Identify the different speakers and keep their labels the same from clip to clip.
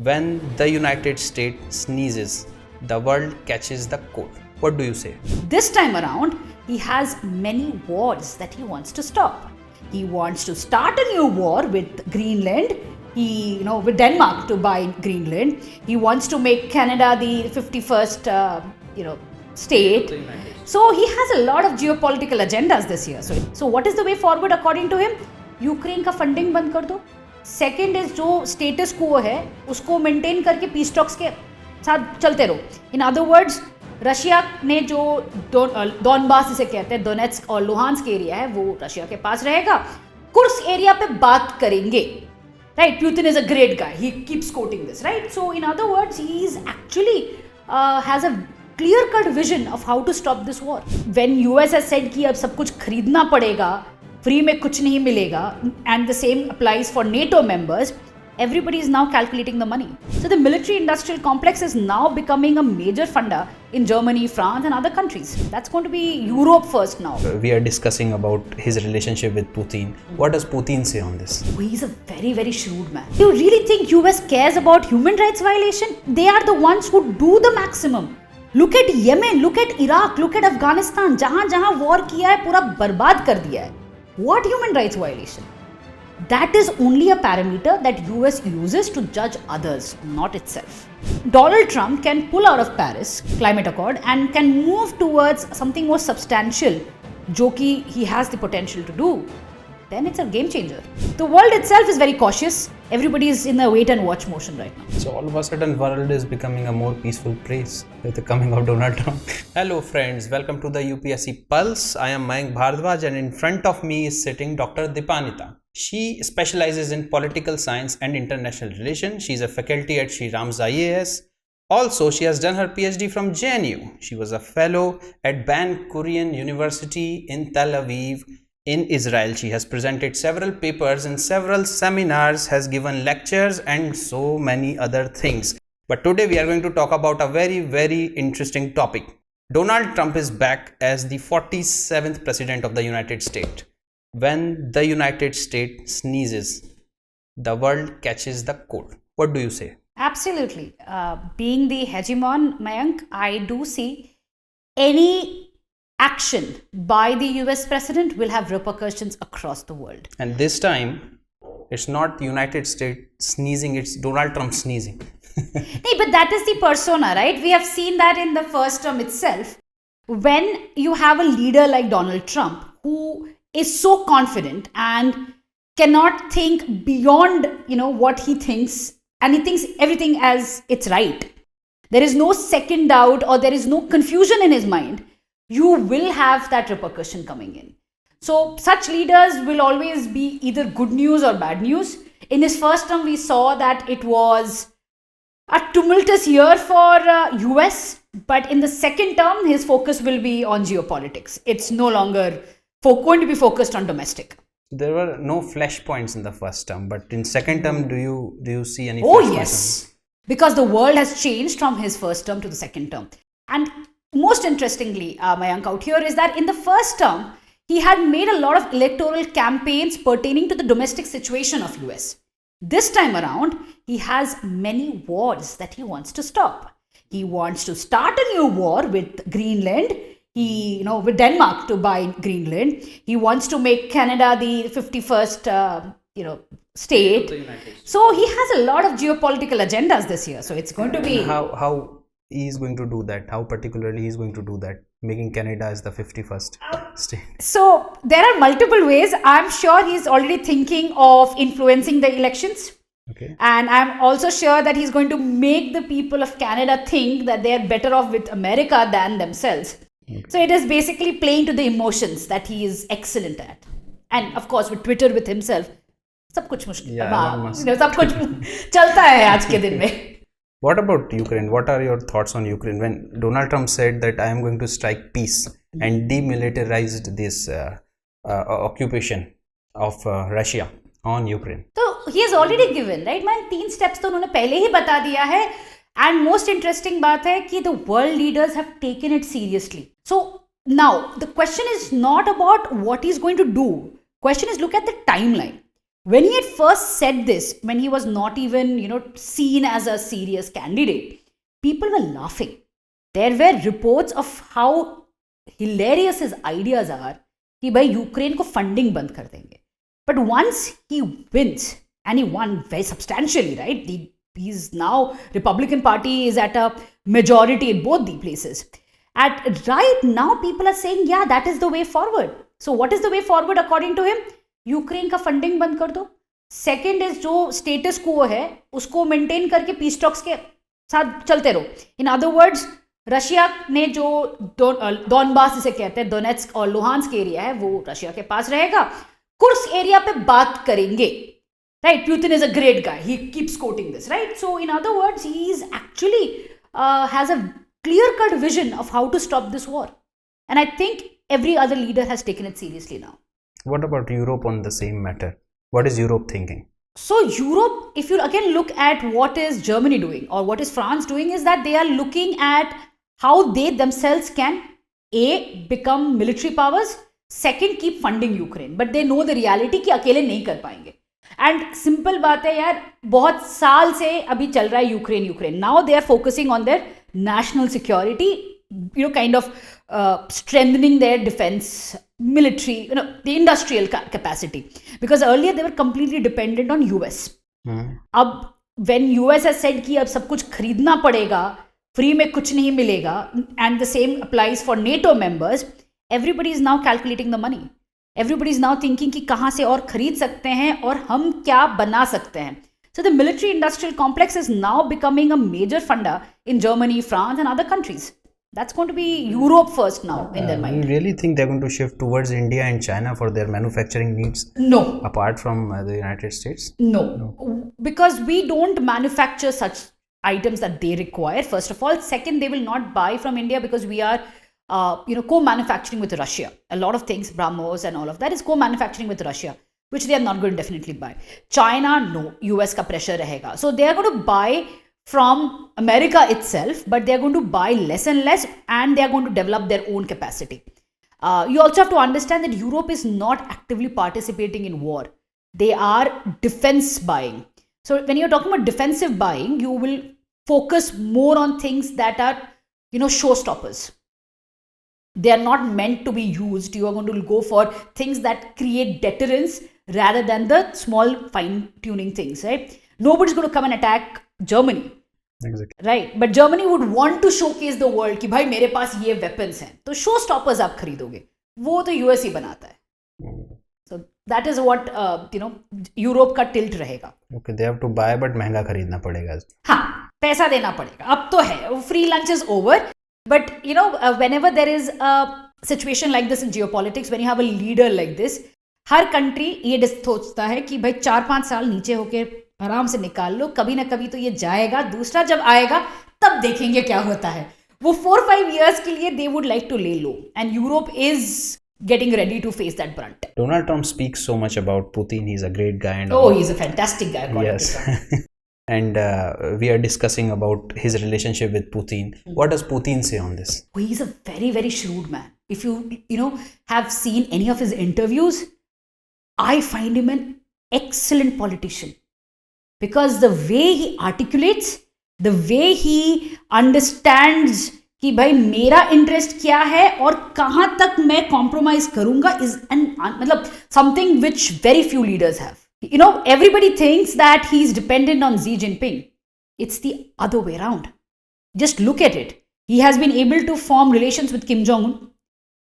Speaker 1: When the United States sneezes, the world catches the cold. What do you say?
Speaker 2: This time around, he has many wars that he wants to stop. He wants to start a new war with Greenland. With Denmark to buy Greenland. He wants to make Canada the 51st, state. So he has a lot of geopolitical agendas this year. So what is the way forward according to him? Ukraine का funding बंद कर दो. Second is जो status quo है उसको maintain करके peace talks के साथ चलते रहो. In other words, रशिया ने जो डॉनबास इसे कहते हैं डोनेट्स्क और लुहांस्क एरिया है वो रशिया के पास रहेगा. कुर्स्क एरिया पे बात करेंगे. Right, Putin is a great guy. He keeps quoting this, right? So, in other words, he is actually has a clear-cut vision of how to stop this war. When US has said कि अब सब कुछ खरीदना पड़ेगा, free में कुछ नहीं मिलेगा, and the same applies for NATO members, everybody is now calculating the money. So, the military-industrial complex is now becoming a major funder in Germany, France, and other countries. That's going to be Europe first now.
Speaker 1: We are discussing about his relationship with Putin. What does Putin say on this?
Speaker 2: Oh, he's a very, very shrewd man. Do you really think US cares about human rights violation? They are the ones who do the maximum. Look at Yemen, look at Iraq, look at Afghanistan. जहाँ war किया है पूरा बर्बाद कर दिया है. What human rights violation? That is only a parameter that US uses to judge others, not itself. Donald Trump can pull out of Paris Climate Accord and can move towards something more substantial, जो कि he has the potential to do. Then it's a game changer. The world itself is very cautious. Everybody is in a wait and watch motion right now.
Speaker 1: So all of a sudden, world is becoming a more peaceful place with the coming of Donald Trump. Hello friends, welcome to the UPSC Pulse. I am Mayank Bhardwaj and in front of me is sitting Dr. Dipanita. She specializes in political science and international relations. She is a faculty at SRIRAM's IAS. Also, she has done her PhD from JNU. She was a fellow at Ben Gurion University in Tel Aviv in Israel. She has presented several papers in several seminars, has given lectures and so many other things. But today we are going to talk about a very, very interesting topic. Donald Trump is back as the 47th president of the United States. When the United States sneezes, the world catches the cold. What do you say?
Speaker 2: Absolutely. Being the hegemon, Mayank, I do see any action by the US president will have repercussions across the world.
Speaker 1: And this time, it's not the United States sneezing, it's Donald Trump sneezing.
Speaker 2: Hey, but that is the persona, right? We have seen that in the first term itself. When you have a leader like Donald Trump who is so confident and cannot think beyond, what he thinks, and he thinks everything as it's right. There is no second doubt or there is no confusion in his mind. You will have that repercussion coming in. So such leaders will always be either good news or bad news. In his first term, we saw that it was a tumultuous year for US, but in the second term, his focus will be on geopolitics. It's no longer going to be focused on domestic.
Speaker 1: There were no flashpoints in the first term, but in second term, do you see any?
Speaker 2: Oh yes, because the world has changed from his first term to the second term. And most interestingly, Mayank out here is that in the first term, he had made a lot of electoral campaigns pertaining to the domestic situation of US. This time around, he has many wars that he wants to stop. He wants to start a new war with Greenland. With Denmark to buy Greenland. He wants to make Canada the 51st, state. So he has a lot of geopolitical agendas this year. So it's going to be...
Speaker 1: How he is going to do that? How particularly he is going to do that? Making Canada as the 51st state.
Speaker 2: So there are multiple ways. I'm sure he's already thinking of influencing the elections.
Speaker 1: Okay.
Speaker 2: And I'm also sure that he's going to make the people of Canada think that they are better off with America than themselves. Okay. So it is basically playing to the emotions that he is excellent at. And of course with Twitter with himself, सब कुछ मुश्किल है. सब कुछ चलता है आज के दिन में.
Speaker 1: What about Ukraine? What are your thoughts on Ukraine? When Donald Trump said that I am going to strike peace and demilitarized this occupation of Russia on Ukraine.
Speaker 2: So he has already given, right? Man, 3 steps तो उन्होंने पहले ही बता दिया है. And most interesting बात है कि the world leaders have taken it seriously. So now the question is not about what he's going to do. Question is look at the timeline. When he had first said this, when he was not even, seen as a serious candidate, people were laughing. There were reports of how hilarious his ideas are कि भाई Ukraine को funding बंद कर देंगे. But once he wins, and he won very substantially, right? He's now, Republican Party is at a majority in both the places. Right now, people are saying, yeah, that is the way forward. So what is the way forward according to him? Ukraine का funding बंद कर दो. Second is जो status को है उसको maintain करके peace talks के साथ चलते रहो. इन अदर वर्ड्स, रशिया ने जो डॉनबास जिसे कहते हैं, डोनेट्स्क और लुहांस्क एरिया है, वो रशिया के पास रहेगा. कुर्स्क एरिया पे बात करेंगे. Right, Putin is a great guy. He keeps quoting this, right? So, in other words, he is actually has a clear-cut vision of how to stop this war. And I think every other leader has taken it seriously now.
Speaker 1: What about Europe on the same matter? What is Europe thinking?
Speaker 2: So, Europe, if you again look at what is Germany doing or what is France doing, is that they are looking at how they themselves can, A, become military powers, second, keep funding Ukraine. But they know the reality कि अकेले नहीं कर पाएंगे. And simple बात है यार, बहुत साल से अभी चल रहा है Ukraine. Now they are focusing on their national security, kind of strengthening their defense, military, the industrial capacity. Because earlier they were completely dependent on US. अब when US has said कि अब सब कुछ खरीदना पड़ेगा, फ्री में कुछ नहीं मिलेगा, and the same applies for NATO members, everybody is now calculating the money. Everybody is now thinking कि कहाँ से और खरीद सकते हैं और हम क्या बना सकते हैं. So the military industrial complex is now becoming a major funder in Germany, France and other countries. That's going to be Europe first now in their mind.
Speaker 1: You really think they're going to shift towards India and China for their manufacturing needs?
Speaker 2: No.
Speaker 1: Apart from the United States?
Speaker 2: No. Because we don't manufacture such items that they require, first of all. Second, they will not buy from India because we are co-manufacturing with Russia. A lot of things, BrahMos and all of that is co-manufacturing with Russia, which they are not going to definitely buy. China, no. US ka pressure rahega. So they are going to buy from America itself, but they are going to buy less and less, and they are going to develop their own capacity. You also have to understand that Europe is not actively participating in war. They are defense buying. So when you're talking about defensive buying, you will focus more on things that are, showstoppers. They are not meant to be used. You are going to go for things that create deterrence rather than the small fine-tuning things, right? Nobody's going to come and attack Germany.
Speaker 1: Exactly.
Speaker 2: Right? But Germany would want to showcase the world कि भाई मेरे पास ये weapons हैं. तो showstoppers आप खरीदोगे. वो तो US ही बनाता है. So that is what Europe का tilt रहेगा.
Speaker 1: Okay, they have to buy but महंगा खरीदना पड़ेगा.
Speaker 2: हाँ, पैसा देना पड़ेगा. अब तो है. Free lunch is over. But, whenever there is a situation like this in geopolitics, when you have a leader like this, her country ये सोचता है कि भाई 4-5 साल नीचे होके आराम से निकाल लो, कभी ना कभी तो ये जाएगा, दूसरा जब आएगा तब देखेंगे क्या होता है. वो 4-5 years के लिए they would like to lay low, and Europe is getting ready to face that brunt.
Speaker 1: Donald Trump speaks so much about Putin. He's a great guy. And
Speaker 2: he's a fantastic guy.
Speaker 1: Yes. And we are discussing about his relationship with Putin. What does Putin say on this?
Speaker 2: He's a very, very shrewd man. If you have seen any of his interviews, I find him an excellent politician. Because the way he articulates, the way he understands कि भाई मेरा interest क्या है और कहाँ तक मैं compromise करूंगा is मतलब something which very few leaders have. Everybody thinks that he's dependent on Xi Jinping. It's the other way around. Just look at it. He has been able to form relations with Kim Jong-un,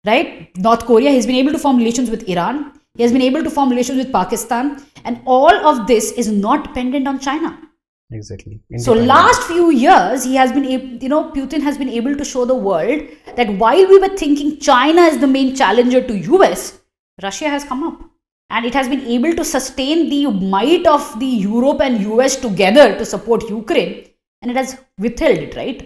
Speaker 2: right? North Korea. He's been able to form relations with Iran. He has been able to form relations with Pakistan. And all of this is not dependent on China.
Speaker 1: Exactly.
Speaker 2: So last few years, he has been able, Putin has been able to show the world that while we were thinking China is the main challenger to US, Russia has come up. And it has been able to sustain the might of the Europe and US together to support Ukraine. And it has withheld it, right?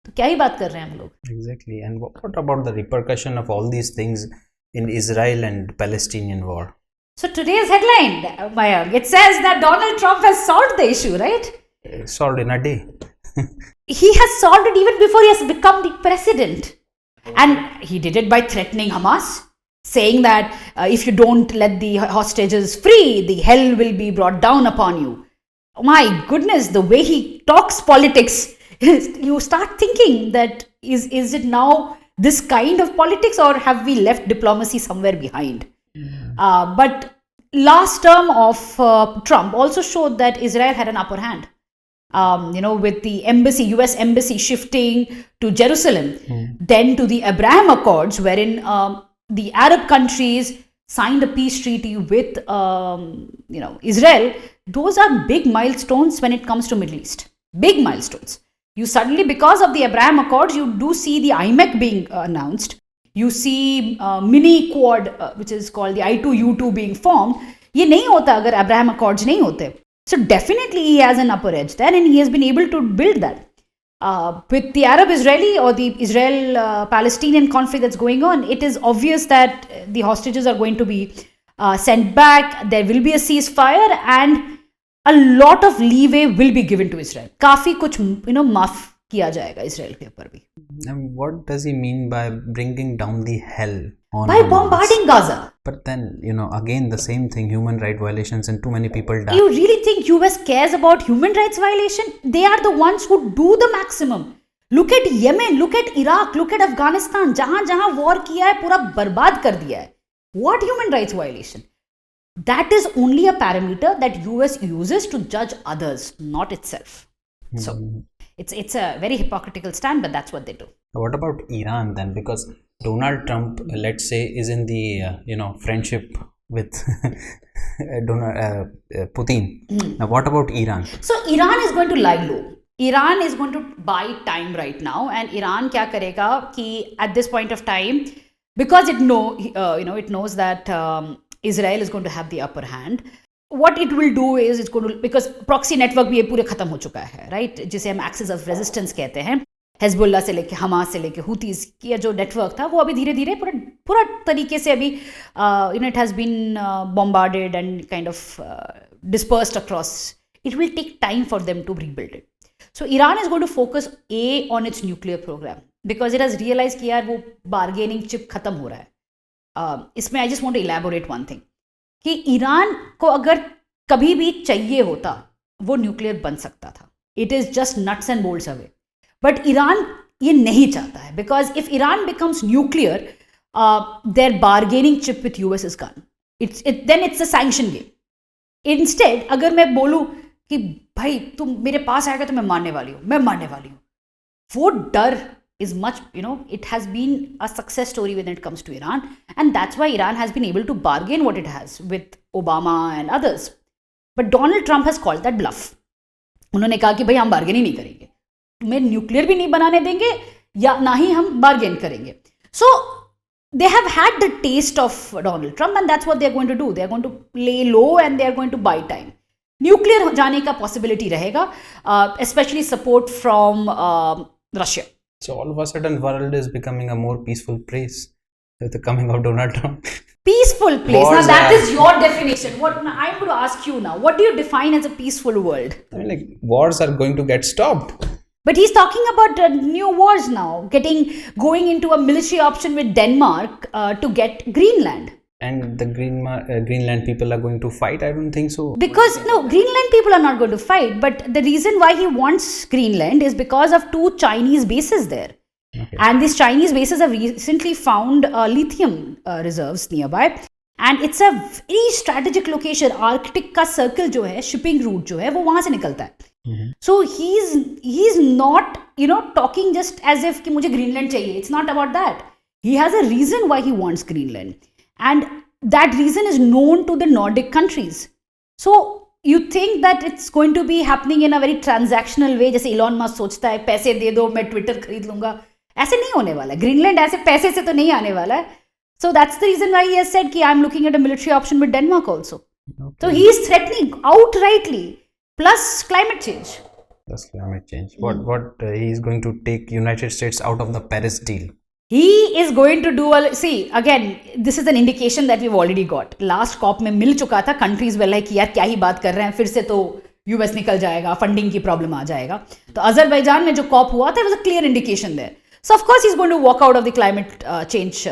Speaker 2: तो क्या ही बात कर रहे हैं हम लोग?
Speaker 1: Exactly. And what about the repercussion of all these things in Israel and Palestinian war?
Speaker 2: So today's headline, Mayank, it says that Donald Trump has solved the issue, right?
Speaker 1: Solved in a day.
Speaker 2: He has solved it even before he has become the president. And he did it by threatening Hamas. saying that if you don't let the hostages free, the hell will be brought down upon you. My goodness, the way he talks politics, you start thinking that is it now this kind of politics, or have we left diplomacy somewhere behind? But last term of Trump also showed that Israel had an upper hand. With the embassy, US embassy shifting to Jerusalem, then to the Abraham Accords, wherein the Arab countries signed a peace treaty with Israel. Those are big milestones when it comes to Middle East. Big milestones. You suddenly, because of the Abraham Accords, you do see the IMEC being announced. You see mini quad, which is called the I2U2 being formed. ये नहीं होता अगर Abraham Accords नहीं होते. So definitely he has an upper edge there, and he has been able to build that. With the Arab-Israeli or the Israel-Palestinian conflict that's going on, it is obvious that the hostages are going to be sent back. There will be a ceasefire, and a lot of leeway will be given to Israel. काफी कुछ माफ किया जाएगा Israel के ऊपर भी.
Speaker 1: And what does he mean by bringing down the hell on
Speaker 2: by
Speaker 1: Hamas?
Speaker 2: Bombarding Gaza?
Speaker 1: But then, again the same thing, human right violations, and too many people die.
Speaker 2: You really think US cares about human rights violation? They are the ones who do the maximum. Look at Yemen, look at Iraq, look at Afghanistan. जहां जहां war किया है पूरा बर्बाद कर दिया है. What human rights violation? That is only a parameter that US uses to judge others, not itself. So it's a very hypocritical stand, but that's what they do.
Speaker 1: What about Iran then? Because Donald Trump, let's say, is in the friendship with Putin. Now what about Iran?
Speaker 2: So Iran is going to lie low. Iran is going to buy time right now, and Iran क्या करेगा कि at this point of time, because it knows that Israel is going to have the upper hand. What it will do is it's going to, because proxy network भी ये पूरे खत्म हो चुका है, right? जिसे हम axis of resistance कहते हैं. हेजबुल्ला से लेके हमास से लेके हुतीज की जो नेटवर्क था वो अभी धीरे धीरे पूरा तरीके से अभी it has been bombarded and kind of dispersed across. It will take time for them to rebuild it. So Iran is going to focus on its nuclear programme because it has realise कि यार वो bargaining chip खत्म हो रहा है. इसमें I just want to elaborate one thing कि Iran को अगर कभी भी चाहिए होता वो न्यूक्लियर बन सकता था. It is just nuts and bolts away. But Iran ये नहीं चाहता है because if Iran becomes nuclear their bargaining chip with US is gone. Then it's a sanction game. Instead अगर मैं बोलूँ कि भाई तुम मेरे पास आएगा तो मैं मारने वाली हूँ, वो डर is much, it has been a success story when it comes to Iran, and that's why Iran has been able to bargain what it has with Obama and others. But Donald Trump has called that bluff. उन्होंने कहा कि भाई हम bargain ही नहीं करेंगे, तुम्हें nuclear भी नहीं बनाने देंगे या ना ही हम बार्गेन करेंगे. So they have had the taste of Donald Trump, and that's what they are going to do. They are going to lay low and they are going to buy time. Nuclear जाने का possibility रहेगा, especially support from Russia.
Speaker 1: So all of a sudden world is becoming a more peaceful place with the coming of Donald Trump.
Speaker 2: Peaceful place.
Speaker 1: Wars
Speaker 2: now that is your definition. What I'm going to ask you now. What do you define as a peaceful world?
Speaker 1: I mean, like, wars are going to get stopped.
Speaker 2: But he's talking about new wars now, going into a military option with Denmark to get Greenland.
Speaker 1: And the Greenland people are going to fight? I don't think so.
Speaker 2: Because no, Greenland people are not going to fight. But the reason why he wants Greenland is because of 2 Chinese bases there. Okay. And these Chinese bases have recently found lithium reserves nearby. And it's a very strategic location. Arctic का circle जो है, shipping route जो है, वो वहाँ से निकलता है. So he's not talking just as if कि मुझे Greenland चाहिए. It's not about that. He has a reason why he wants Greenland. And that reason is known to the Nordic countries. So you think that it's going to be happening in a very transactional way, जैसे Elon Musk सोचता है पैसे दे दो मैं Twitter खरीद लूंगा. ऐसे नहीं होने वाला है. ग्रीनलैंड ऐसे पैसे से तो नहीं आने वाला है. So that's the reason why he has said कि I'm looking at a military option with Denmark also. Okay. So he is threatening outrightly. Plus climate change.
Speaker 1: What he is going to take United States out of the Paris deal.
Speaker 2: He is going to do see again, this is an indication that we've already got. Last COP में मिल चुका था. Countries were like यार क्या ही बात कर रहे हैं, फिर से तो US निकल जाएगा, फंडिंग की प्रॉब्लम आ जाएगा. तो अजरबैजान में जो COP हुआ था, it was a clear indication there. So of course he's going to walk out of the climate change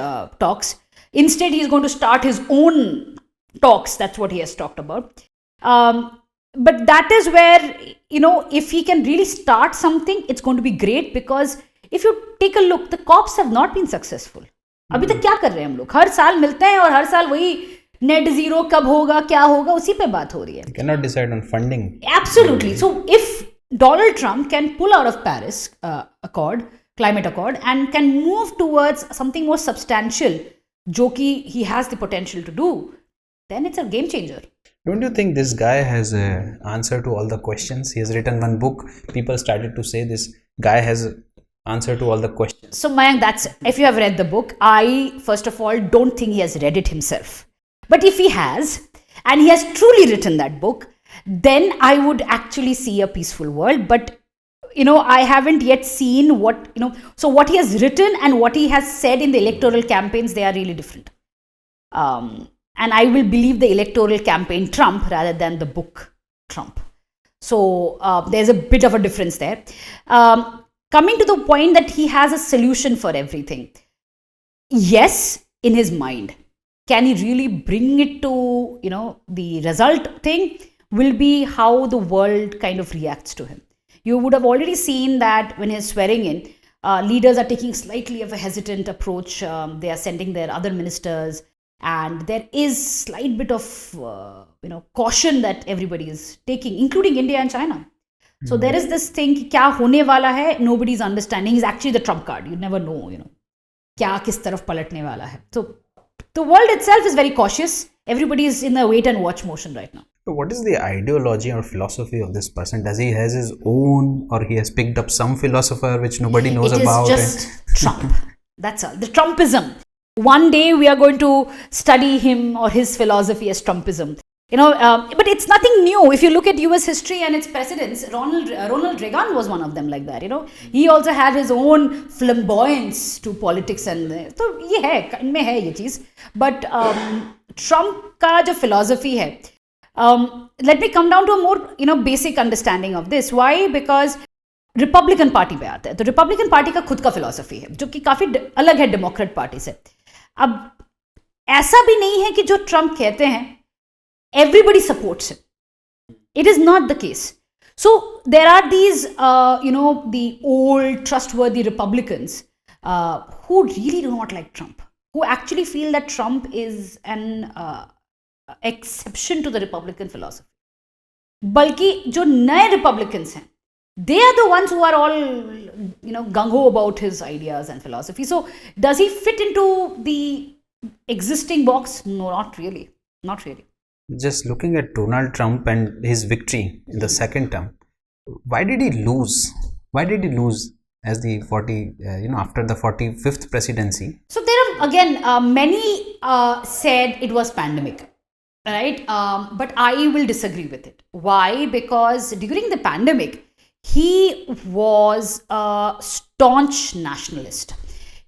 Speaker 2: talks. Instead, he's going to start his own talks. That's what he has talked about. But that is where, if he can really start something, it's going to be great, because if you take a look, the cops have not been successful. अभी तक क्या कर रहे हैं हम लोग? हर साल मिलते हैं और हर साल वही नेट जीरो कब होगा, क्या होगा, उसी पे बात हो रही है.
Speaker 1: You cannot decide on funding.
Speaker 2: Absolutely. So if Donald Trump can pull out of Paris climate accord, and can move towards something more substantial, जो कि he has the potential to do, then it's a game changer.
Speaker 1: Don't you think this guy has an answer to all the questions? He has written one book. People started to say this guy has an answer to all the questions.
Speaker 2: So Mayank, if you have read the book, I first of all don't think he has read it himself. But if he has, and he has truly written that book, then I would actually see a peaceful world. But I haven't yet seen so what he has written and what he has said in the electoral campaigns, they are really different. And I will believe the electoral campaign Trump rather than the book Trump. So there's a bit of a difference there. Coming to the point that he has a solution for everything. Yes, in his mind. Can he really bring it to, the result thing will be how the world kind of reacts to him. You would have already seen that when he's swearing in, leaders are taking slightly of a hesitant approach. They are sending their other ministers, and there is slight bit of, caution that everybody is taking, including India and China. So there is this thing, ki kya hone wala hai, nobody's understanding. Is actually the trump card. You never know, kya kis taraf palatne wala hai. So the world itself is very cautious. Everybody is in a wait and watch motion right now.
Speaker 1: So what is the ideology or philosophy of this person? Does he has his own, or he has picked up some philosopher which nobody knows about?
Speaker 2: It is just Trump. That's all. The Trumpism. One day we are going to study him or his philosophy as Trumpism. But it's nothing new. If you look at US history and its presidents, Ronald Reagan was one of them like that. He also had his own flamboyance to politics, and so ये है, इनमें है ये चीज. But Trump का जो philosophy है, let me come down to a more basic understanding of this. Why? Because Republican party पे आता है, तो रिपब्लिकन पार्टी का खुद का फिलॉसफी है जो कि काफी अलग है डेमोक्रेट पार्टी से. अब ऐसा भी नहीं है कि जो ट्रम्प कहते हैं everybody supports him. It is not the case. So there are these the old trustworthy Republicans who really do not like Trump, who actually feel that Trump is an exception to the Republican philosophy. बल्कि जो नए Republicans हैं, they are the ones who are all gung-ho about his ideas and philosophy. So does he fit into the existing box? No, not really. Not really.
Speaker 1: Just looking at Donald Trump and his victory in the second term, why did he lose? Why did he lose as the after the 45th presidency?
Speaker 2: So there are again many said it was pandemic, right? But I will disagree with it. Why? Because during the pandemic, he was a staunch nationalist.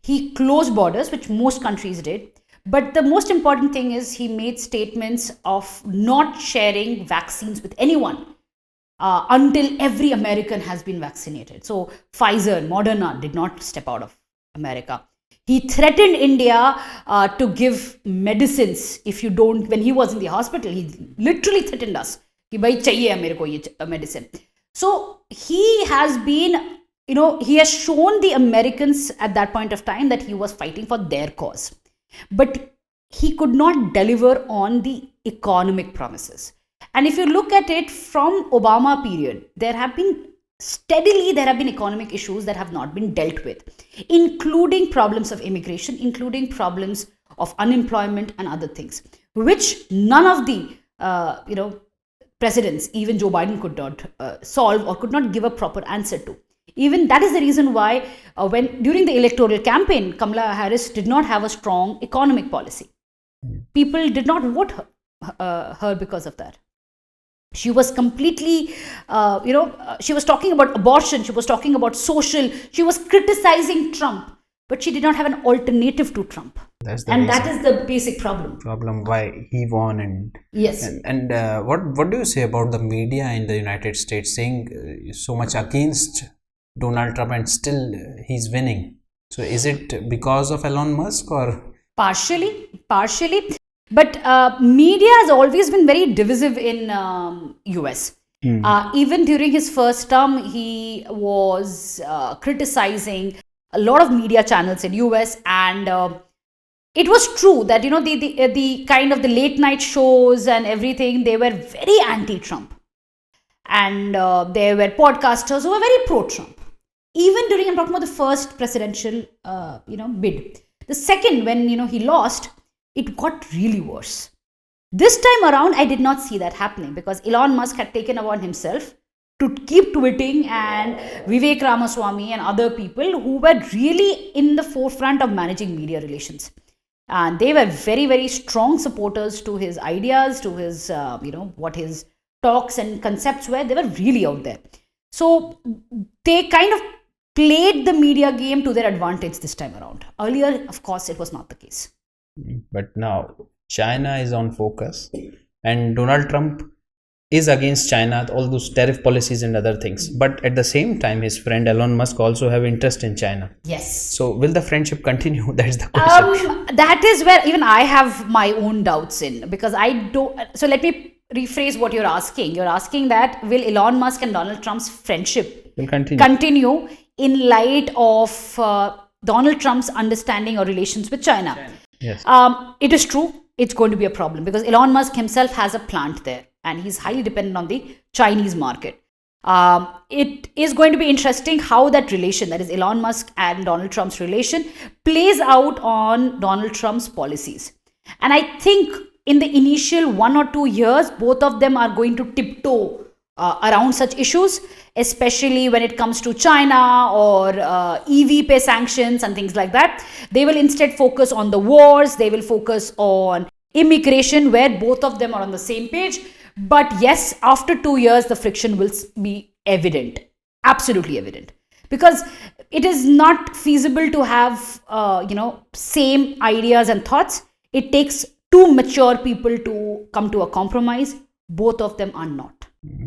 Speaker 2: He closed borders, which most countries did. But the most important thing is he made statements of not sharing vaccines with anyone until every American has been vaccinated. So Pfizer, Moderna did not step out of America. He threatened India to give medicines if you don't. When he was in the hospital, he literally threatened us कि भाई चाहिए मेरे को ये medicine. So he has been, he has shown the Americans at that point of time that he was fighting for their cause. But he could not deliver on the economic promises. And if you look at it from Obama period, there have been economic issues that have not been dealt with, including problems of immigration, including problems of unemployment and other things, which none of the presidents, even Joe Biden, could not solve or could not give a proper answer to. Even that is the reason why when during the electoral campaign, Kamala Harris did not have a strong economic policy. People did not vote her because of that. She was completely, she was talking about abortion. She was talking about social. She was criticizing Trump, but she did not have an alternative to Trump. That is the basic problem.
Speaker 1: Why he won and
Speaker 2: yes.
Speaker 1: And what do you say about the media in the United States saying so much against Donald Trump and still he's winning? So is it because of Elon Musk, or
Speaker 2: Partially. But media has always been very divisive in US. Even during his first term, he was criticizing a lot of media channels in US, and it was true that the kind of the late night shows and everything, they were very anti-Trump, and there were podcasters who were very pro-Trump. Even during, I'm talking about the first presidential bid. The second, when he lost, it got really worse. This time around, I did not see that happening, because Elon Musk had taken upon himself to keep tweeting, and Vivek Ramaswamy and other people who were really in the forefront of managing media relations. And they were very, very strong supporters to his ideas, to his, what his talks and concepts were. They were really out there. So they kind of played the media game to their advantage this time around. Earlier, of course, it was not the case.
Speaker 1: But now China is on focus, and Donald Trump is against China, all those tariff policies and other things. But at the same time, his friend Elon Musk also have interest in China.
Speaker 2: Yes.
Speaker 1: So will the friendship continue? That is the question.
Speaker 2: That is where even I have my own doubts in, because I don't. So let me rephrase what you're asking. You're asking that will Elon Musk and Donald Trump's friendship
Speaker 1: will continue
Speaker 2: in light of Donald Trump's understanding or relations with China?
Speaker 1: Yes.
Speaker 2: It is true. It's going to be a problem, because Elon Musk himself has a plant there, and he's highly dependent on the Chinese market. It is going to be interesting how that relation, that is Elon Musk and Donald Trump's relation, plays out on Donald Trump's policies. And I think in the initial 1 or 2 years, both of them are going to tiptoe around such issues, especially when it comes to China or EV pay sanctions and things like that. They will instead focus on the wars. They will focus on immigration, where both of them are on the same page. But yes, after 2 years, the friction will be evident, absolutely evident, because it is not feasible to have same ideas and thoughts. It takes two mature people to come to a compromise. Both of them are not.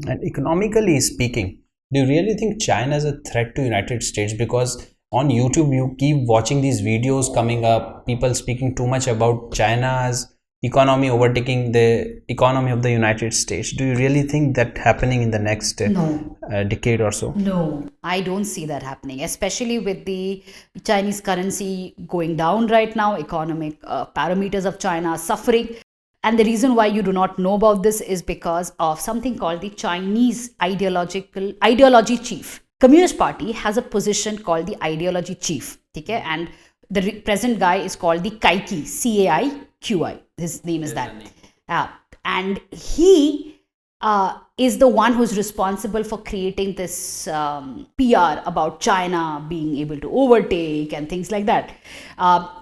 Speaker 1: And economically speaking, do you really think China is a threat to United States? Because on YouTube, you keep watching these videos coming up, people speaking too much about China's economy overtaking the economy of the United States. Do you really think that happening in the next decade or so?
Speaker 2: No, I don't see that happening, especially with the Chinese currency going down right now. Economic parameters of China are suffering. And the reason why you do not know about this is because of something called the Chinese ideology chief. Communist Party has a position called the ideology chief. Okay? And the present guy is called the Caiqi, Caiqi. His name is that. And he is the one who's responsible for creating this PR about China being able to overtake and things like that.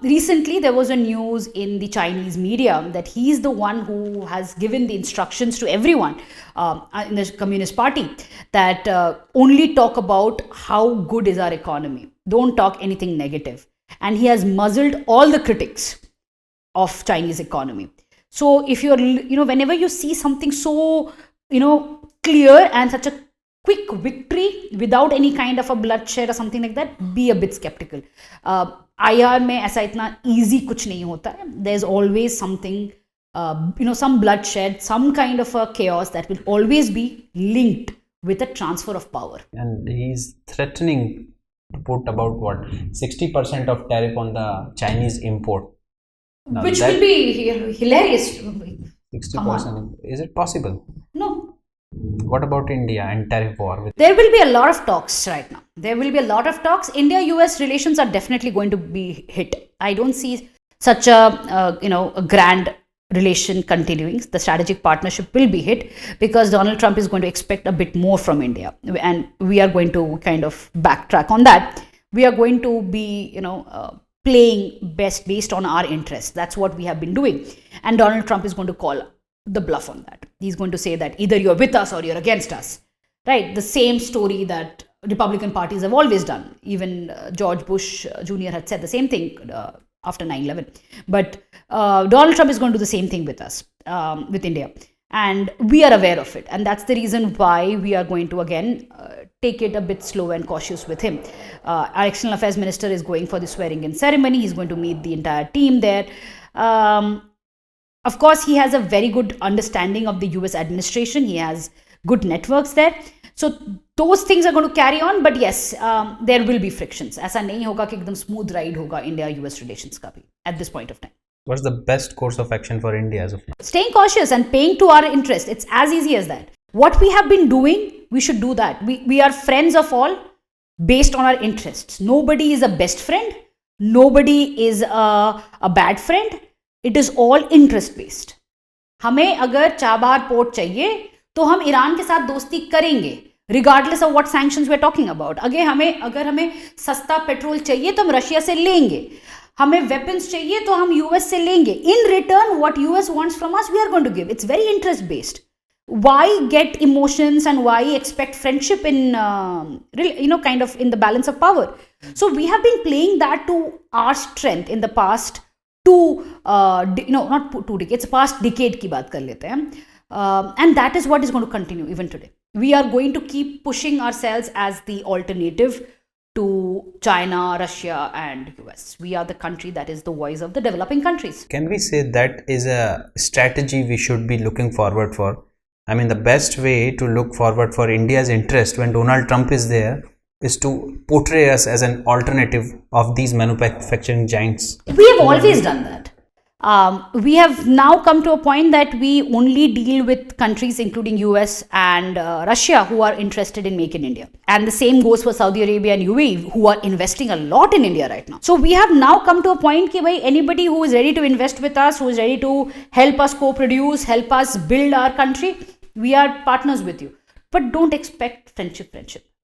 Speaker 2: Recently, there was a news in the Chinese media that he's the one who has given the instructions to everyone in the Communist Party that only talk about how good is our economy. Don't talk anything negative. And he has muzzled all the critics of Chinese economy. So if you're, whenever you see something so, clear and such a quick victory without any kind of a bloodshed or something like that, be a bit skeptical. IR में ऐसा इतना easy कुछ नहीं होता है. There's always something, some bloodshed, some kind of a chaos that will always be linked with a transfer of power.
Speaker 1: And he's threatening to put about 60% of tariff on the Chinese import.
Speaker 2: Now which will be hilarious.
Speaker 1: 60%. Is it possible?
Speaker 2: No.
Speaker 1: What about India and tariff war?
Speaker 2: There will be a lot of talks right now. There will be a lot of talks. India-US relations are definitely going to be hit. I don't see such a grand relation continuing. The strategic partnership will be hit because Donald Trump is going to expect a bit more from India, and we are going to kind of backtrack on that. We are going to be, playing based on our interests. That's what we have been doing. And Donald Trump is going to call the bluff on that. He's going to say that either you're with us or you're against us, right? The same story that Republican parties have always done. Even George Bush Jr. had said the same thing after 9/11. But Donald Trump is going to do the same thing with us, with India. And we are aware of it. And that's the reason why we are going to, again, take it a bit slow and cautious with him. Our external affairs minister is going for the swearing in ceremony. He's going to meet the entire team there. Of course, he has a very good understanding of the US administration. He has good networks there. So those things are going to carry on. But yes, there will be frictions. ऐसा नहीं होगा कि एकदम smooth ride होगा India-US relations का भी at this point of time.
Speaker 1: What's the best course of action for India as of now?
Speaker 2: Staying cautious and paying to our interest. It's as easy as that. What we have been doing, we should do that. We are friends of all based on our interests. Nobody is a best friend. Nobody is a bad friend. It is all interest based. हमें अगर Chabahar port चाहिए तो हम Iran के साथ दोस्ती करेंगे regardless of what sanctions we're talking about. अगर हमें सस्ता पेट्रोल चाहिए तो हम रशिया से लेंगे. हमें वेपन्स चाहिए तो हम यूएस से लेंगे. In return, what US wants from us, we are going to give. It's very interest based. Why get emotions and why expect friendship in kind of in the balance of power? So we have been playing that to our strength in the past not 2 decades, past decade की बात कर लेते हैं. And that is what is going to continue even today. We are going to keep pushing ourselves as the alternative to China, Russia and US. We are the country that is the voice of the developing countries.
Speaker 1: Can we say that is a strategy we should be looking forward for? I mean, the best way to look forward for India's interest when Donald Trump is there is to portray us as an alternative of these manufacturing giants.
Speaker 2: We have always done that. We have now come to a point that we only deal with countries including US and Russia who are interested in Make in India. And the same goes for Saudi Arabia and UAE who are investing a lot in India right now. So we have now come to a point that anybody who is ready to invest with us, who is ready to help us co-produce, help us build our country, we are partners with you. But don't expect friendship.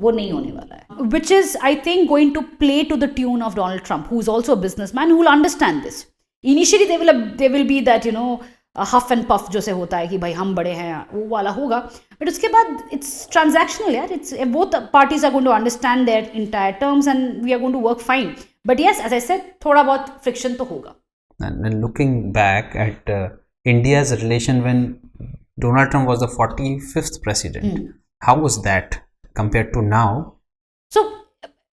Speaker 2: वो नहीं होने वाला है. Which is, I think, going to play to the tune of Donald Trump, who is also a businessman, who will understand this. Initially, they will be that, a huff and puff जैसे होता है कि भाई हम बड़े हैं, वो वाला होगा. But उसके बाद it's transactional, यार. It's both parties are going to understand their entire terms and we are going to work fine. But yes, as I said, थोड़ा बहुत friction तो होगा.
Speaker 1: And looking back at India's relation when Donald Trump was the 45th president, how was that compared to now?
Speaker 2: So,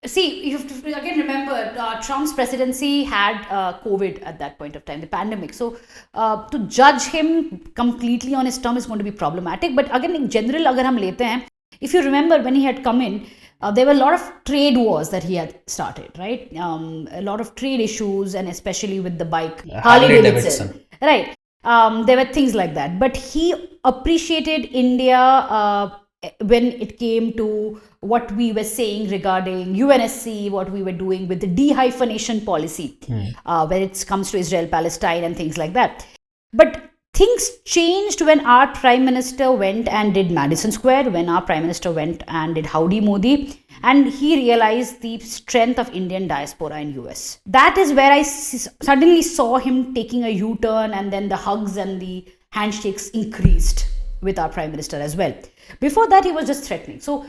Speaker 2: see, you have to again remember Trump's presidency had COVID at that point of time, the pandemic. So, to judge him completely on his term is going to be problematic. But again, in general, agar hum lete hain, if you remember when he had come in, there were a lot of trade wars that he had started, right? A lot of trade issues, and especially with the bike, Harley Davidson. Right. There were things like that. But he appreciated India when it came to what we were saying regarding UNSC, what we were doing with the dehyphenation policy, when it comes to Israel, Palestine and things like that. But things changed when our Prime Minister went and did Madison Square, when our Prime Minister went and did Howdy Modi, and he realized the strength of Indian diaspora in US. That is where I suddenly saw him taking a U-turn, and then the hugs and the handshakes increased with our Prime Minister as well. Before that, he was just threatening. So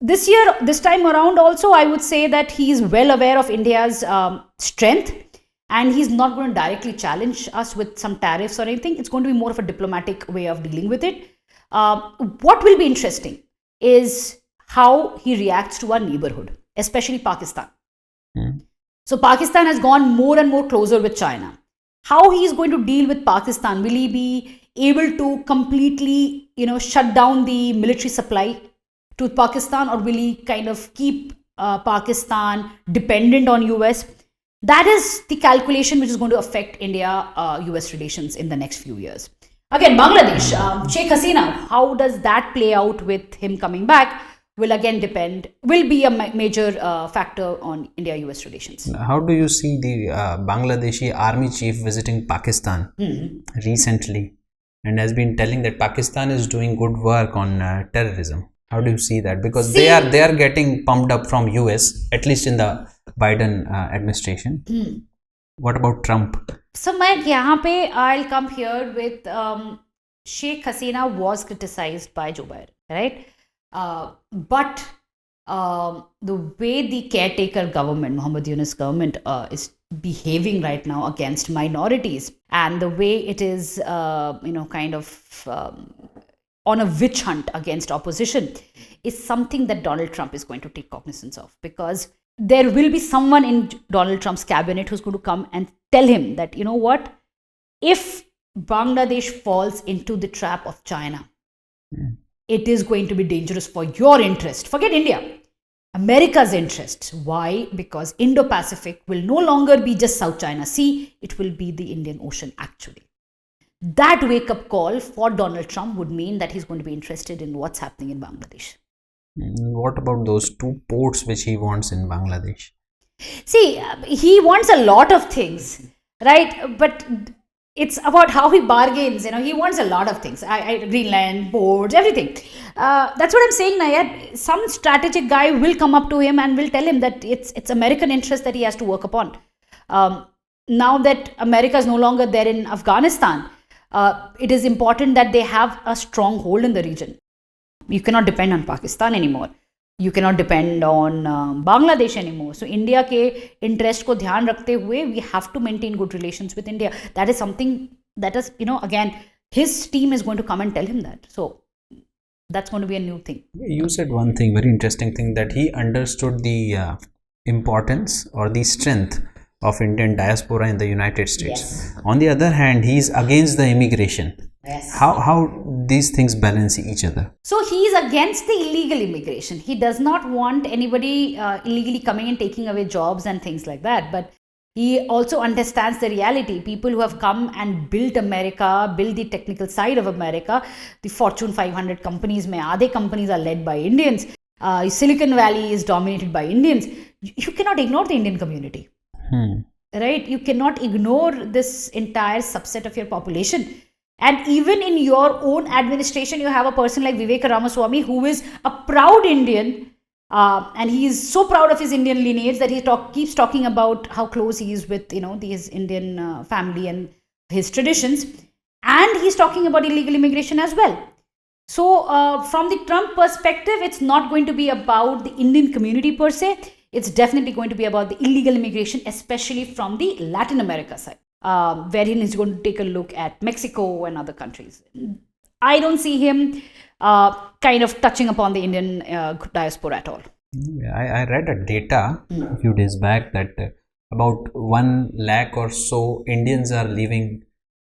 Speaker 2: this time around also, I would say that he is well aware of India's strength, and he's not going to directly challenge us with some tariffs or anything. It's going to be more of a diplomatic way of dealing with it. What will be interesting is how he reacts to our neighborhood, especially Pakistan. So Pakistan has gone more and more closer with China. How he is going to deal with Pakistan? Will he be able to completely, shut down the military supply to Pakistan, or will he kind of keep Pakistan dependent on US? That is the calculation which is going to affect India-US relations in the next few years. Again, Bangladesh, Sheikh Hasina, how does that play out with him coming back? Will be a major factor on India-US relations.
Speaker 1: How do you see the Bangladeshi army chief visiting Pakistan recently, and has been telling that Pakistan is doing good work on terrorism? How do you see that? Because they are getting pumped up from US, at least in the Biden administration. What about Trump?
Speaker 2: So, Mike, I'll come here with Sheikh Hasina was criticized by Joe Biden, right? But the way the caretaker government, Muhammad Yunus government, is behaving right now against minorities, and the way it is, on a witch hunt against opposition is something that Donald Trump is going to take cognizance of, because there will be someone in Donald Trump's cabinet who's going to come and tell him that, you know what, if Bangladesh falls into the trap of China, it is going to be dangerous for your interest. Forget India, America's interests. Why? Because Indo-Pacific will no longer be just South China Sea, it will be the Indian Ocean actually. That wake-up call for Donald Trump would mean that he's going to be interested in what's happening in Bangladesh.
Speaker 1: What about those 2 ports which he wants in Bangladesh?
Speaker 2: See, he wants a lot of things, right? But it's about how he bargains. He wants a lot of things. Greenland, ports, everything. That's what I'm saying, Nayar. Some strategic guy will come up to him and will tell him that it's American interest that he has to work upon. Now that America is no longer there in Afghanistan, it is important that they have a strong hold in the region. You cannot depend on Pakistan anymore. You cannot depend on Bangladesh anymore. So India ke interest ko dhyan rakhte hue, we have to maintain good relations with India. That is something that is, again, his team is going to come and tell him that. So that's going to be a new thing.
Speaker 1: You said one thing, very interesting thing, that he understood the importance or the strength of Indian diaspora in the United States.
Speaker 2: Yes.
Speaker 1: On the other hand, he is against the immigration.
Speaker 2: Yes.
Speaker 1: How these things balance each other?
Speaker 2: So he is against the illegal immigration. He does not want anybody illegally coming and taking away jobs and things like that. But he also understands the reality. People who have come and built America, built the technical side of America, the Fortune 500 companies, aadhe companies are led by Indians. Silicon Valley is dominated by Indians. You cannot ignore the Indian community. Right? You cannot ignore this entire subset of your population. And even in your own administration, you have a person like Vivek Ramaswamy, who is a proud Indian. And he is so proud of his Indian lineage that he keeps talking about how close he is with, his Indian family and his traditions. And he's talking about illegal immigration as well. So from the Trump perspective, it's not going to be about the Indian community per se. It's definitely going to be about the illegal immigration, especially from the Latin America side, wherein he's going to take a look at Mexico and other countries. I don't see him kind of touching upon the Indian diaspora at all.
Speaker 1: I read a data a few days back that about 1 lakh or so Indians are leaving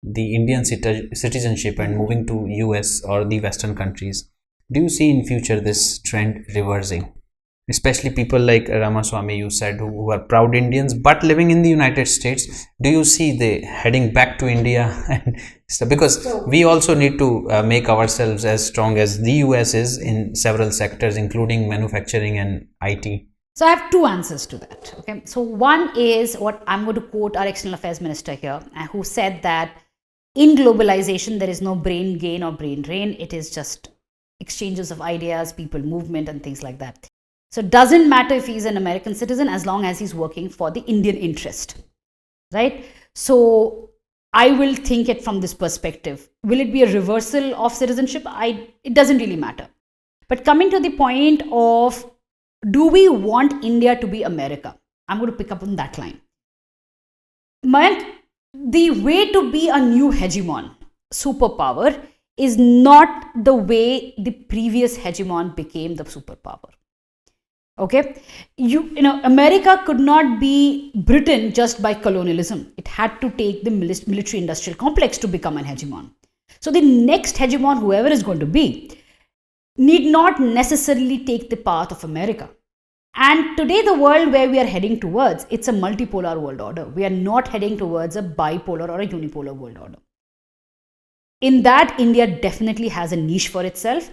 Speaker 1: the Indian citizenship and moving to US or the Western countries. Do you see in future this trend reversing? Especially people like Ramaswamy, you said, who are proud Indians but living in the United States. Do you see they heading back to India? And stuff? Because we also need to make ourselves as strong as the US is in several sectors, including manufacturing and IT.
Speaker 2: So I have 2 answers to that. Okay. So one is what I'm going to quote our External Affairs Minister here, who said that in globalization, there is no brain gain or brain drain. It is just exchanges of ideas, people movement and things like that. So it doesn't matter if he's an American citizen as long as he's working for the Indian interest, right? So I will think it from this perspective. Will it be a reversal of citizenship? It doesn't really matter. But coming to the point of, do we want India to be America? I'm going to pick up on that line. Mayank, the way to be a new hegemon, superpower, is not the way the previous hegemon became the superpower. Okay, America could not be Britain just by colonialism. It had to take the military industrial complex to become an hegemon. So the next hegemon, whoever is going to be, need not necessarily take the path of America. And today, the world where we are heading towards, it's a multipolar world order. We are not heading towards a bipolar or a unipolar world order. In that, India definitely has a niche for itself,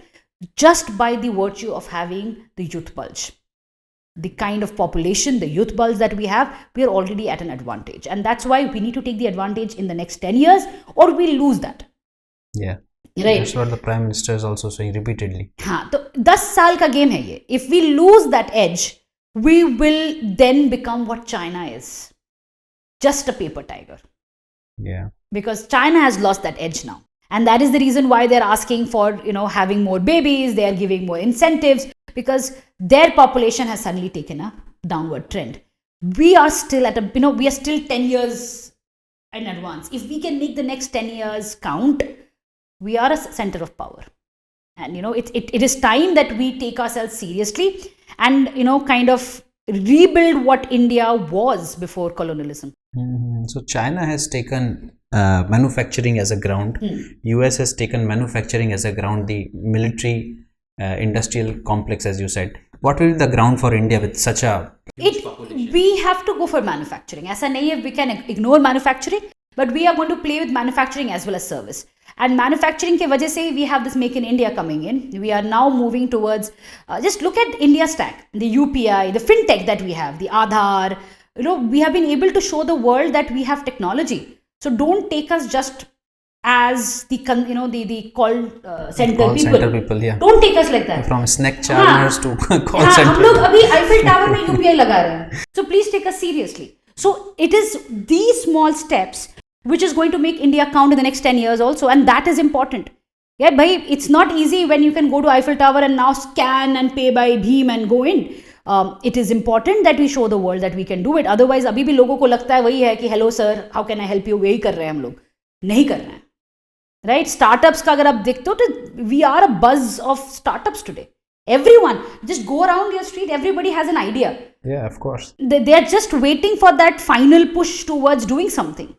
Speaker 2: just by the virtue of having the youth bulge. The kind of population, the youth bulge that we have, we are already at an advantage. And that's why we need to take the advantage in the next 10 years or we'll lose that.
Speaker 1: Yeah.
Speaker 2: Right.
Speaker 1: That's what the Prime Minister is also saying repeatedly.
Speaker 2: So 10 saal ka game hai ye. If we lose that edge, we will then become what China is. Just a paper tiger.
Speaker 1: Yeah.
Speaker 2: Because China has lost that edge now. And that is the reason why they're asking for, having more babies, they are giving more incentives, because their population has suddenly taken a downward trend. We are still at we are still 10 years in advance. If we can make the next 10 years count, we are a center of power. And it is time that we take ourselves seriously and kind of rebuild what India was before colonialism.
Speaker 1: So China has taken manufacturing as a ground. US has taken manufacturing as a ground, the military industrial complex, as you said. What will be the ground for India with such a huge population?
Speaker 2: We have to go for manufacturing. As a native, we can ignore manufacturing, but we are going to play with manufacturing as well as service. And manufacturing ke wajah se, we have this Make in India coming in. We are now moving towards, just look at India stack, the UPI, the fintech that we have, the Aadhaar. We have been able to show the world that we have technology. So don't take us just as the call center people.
Speaker 1: Yeah.
Speaker 2: Don't take us like that.
Speaker 1: From snack charmers to call center.
Speaker 2: हम लोग अभी Eiffel Tower में UPI लगा रहे हैं. So please take us seriously. So it is these small steps which is going to make India count in the next 10 years also, and that is important. Yeah, bhai, it's not easy when you can go to Eiffel Tower and now scan and pay by Bheem and go in. It is important that we show the world that we can do it. Otherwise, अभी भी लोगों को लगता है वही है कि hello sir, how can I help you? वही कर रहे हैं हम लोग. नहीं कर रहे हैं. Right? Startups का अगर आप देखते हो तो we are a buzz of startups today. Everyone, just go around your street, everybody has an idea.
Speaker 1: Yeah, of course.
Speaker 2: They are just waiting for that final push towards doing something.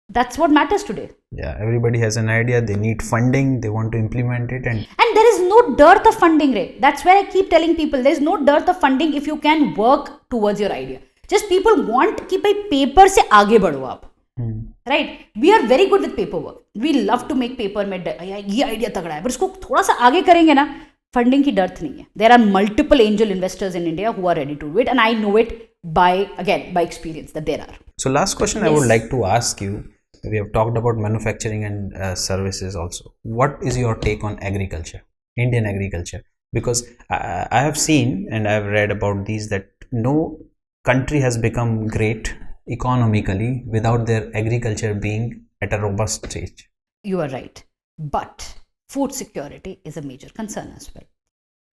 Speaker 2: That's what matters today.
Speaker 1: Yeah, everybody has an idea, they need funding, they want to implement it, and
Speaker 2: there is no dearth of funding, Ray. That's where I keep telling people, there is no dearth of funding if you can work towards your idea. Just people want कि भाई paper से आगे बढ़ो आप. Right? We are very good with paperwork. We love to make paper में ये idea तगड़ा है, पर इसको थोड़ा सा आगे करेंगे ना, funding की dearth नहीं है. There are multiple angel investors in India who are ready to do it, and I know it by experience that there are.
Speaker 1: So last question, yes. I would like to ask you. We have talked about manufacturing and services also. What is your take on agriculture, Indian agriculture? Because I have seen and I have read about these that no country has become great economically without their agriculture being at a robust stage.
Speaker 2: You are right. But food security is a major concern as well.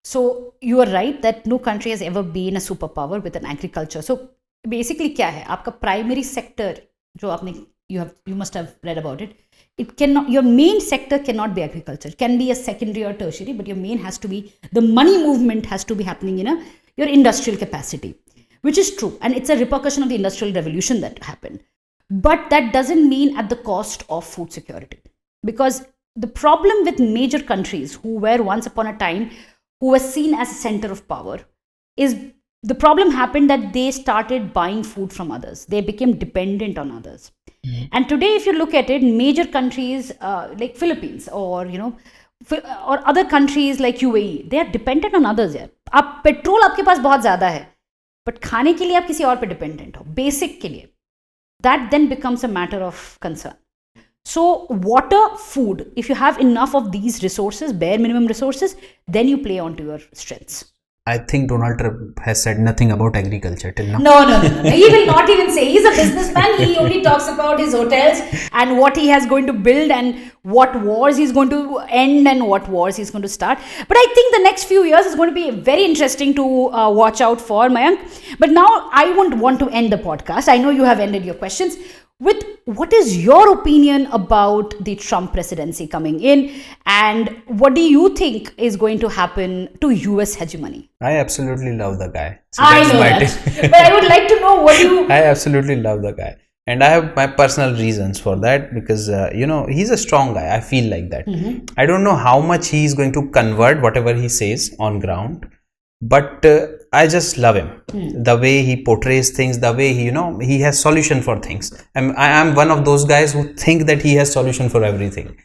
Speaker 2: So you are right that no country has ever been a superpower with an agriculture. So basically क्या है? आपका primary sector जो आपने you must have read about it. It cannot, your main sector cannot be agriculture. It can be a secondary or tertiary, but your main has to be, the money movement has to be happening in your industrial capacity, which is true. And it's a repercussion of the industrial revolution that happened. But that doesn't mean at the cost of food security. Because the problem with major countries who were once upon a time, who were seen as a center of power, is the problem happened that they started buying food from others. They became dependent on others. And today, if you look at it, major countries like Philippines or or other countries like UAE, they are dependent on others. यार, आप petrol आपके पास बहुत ज़्यादा है, but खाने के लिए आप किसी और पे dependent हो, basic के लिए. That then becomes a matter of concern. So water, food, if you have enough of these resources, bare minimum resources, then you play onto your strengths.
Speaker 1: I think Donald Trump has said nothing about agriculture till now.
Speaker 2: No. He will not even say. He's a businessman. He only talks about his hotels and what he has going to build and what wars he's going to end and what wars he's going to start. But I think the next few years is going to be very interesting to watch out for, Mayank. But now I won't want to end the podcast. I know you have ended your questions with what is your opinion about the Trump presidency coming in, and what do you think is going to happen to US hegemony?
Speaker 1: I absolutely love the guy. So
Speaker 2: I know that. But I would like to know what you...
Speaker 1: I absolutely love the guy. And I have my personal reasons for that because, he's a strong guy. I feel like that. Mm-hmm. I don't know how much he is going to convert whatever he says on ground. But I just love him. The way he portrays things, the way he has solution for things. I am one of those guys who think that he has solution for everything.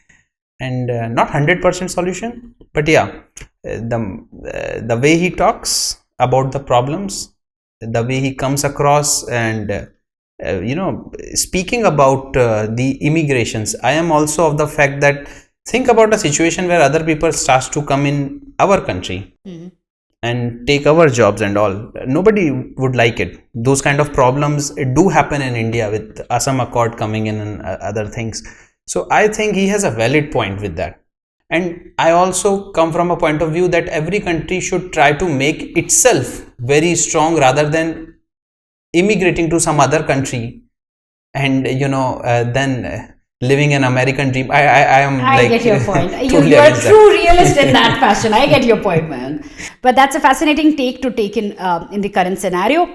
Speaker 1: And not 100% solution, but yeah, the way he talks about the problems, the way he comes across and, speaking about the immigrations, I am also of the fact that think about a situation where other people starts to come in our country. Mm-hmm. And take our jobs and all. Nobody would like it. Those kind of problems do happen in India with Assam Accord coming in and other things. So I think he has a valid point with that. And I also come from a point of view that every country should try to make itself very strong rather than immigrating to some other country and then living an American dream. I am
Speaker 2: I
Speaker 1: like
Speaker 2: get your point.
Speaker 1: totally
Speaker 2: You are a
Speaker 1: against that.
Speaker 2: true realist in that fashion. I get your point, man. But that's a fascinating take to take in the current scenario.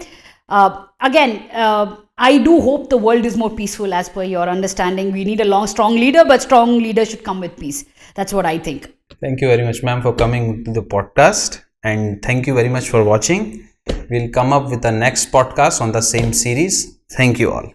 Speaker 2: I do hope the world is more peaceful as per your understanding. We need a strong leader, but strong leader should come with peace. That's what I think.
Speaker 1: Thank you very much, ma'am, for coming to the podcast. And thank you very much for watching. We'll come up with the next podcast on the same series. Thank you all.